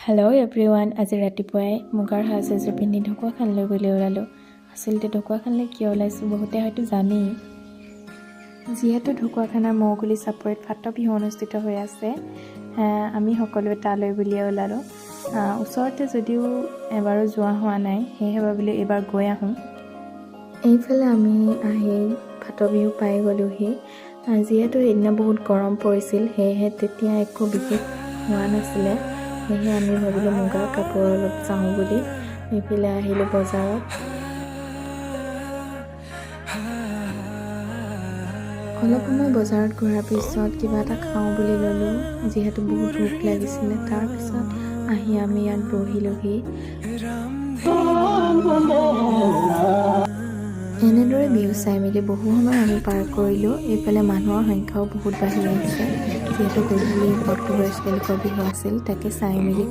Hello' everyone, আজি ৰাতিপুৱাই মুগাৰ সাজ এযোৰ পিন্ধি ঢকুৱাখানলৈ বুলি ওলালোঁ। আচলতে ঢকুৱাখানলৈ কিয় ওলাইছোঁ বহুতে হয়তো জানেই। যিহেতু ঢকুৱাখানাৰ মৌগুলি চাপৰিত ফাট বিহু অনুষ্ঠিত হৈ আছে, আমি সকলোৱে তালৈ বুলিয়ে ওলালোঁ। ওচৰতে যদিও এবাৰো যোৱা হোৱা নাই, সেয়েহে ভাবিলোঁ এইবাৰ গৈ আহোঁ। এইফালে আমি আহি ফাট বিহু পাই গ'লোহি। যিহেতু সেইদিনা বহুত গৰম পৰিছিল, সেয়েহে তেতিয়া একো বিশেষ হোৱা নাছিলে। সেয়েহে আমি ভাবিলোঁ মুগাৰ কাপোৰ অলপ চাওঁ বুলি এইফালে আহিলোঁ বজাৰত। অলপ সময় বজাৰত ঘূৰাৰ পিছত কিবা এটা খাওঁ বুলি ল'লোঁ, যিহেতু বহুত ভোক লাগিছিলে। তাৰপিছত আহি আমি ইয়াত বহিলোঁহি। এনেদৰে বিহু চাই মেলি বহু সময় আমি পাৰ কৰিলোঁ। এইফালে মানুহৰ সংখ্যাও বহুত বাঢ়ি আহিছে, যিহেতু গধূলি 8 ফেব্ৰুৱাৰী লোকৰ বিহু আছিল, তাকে চাই মেলি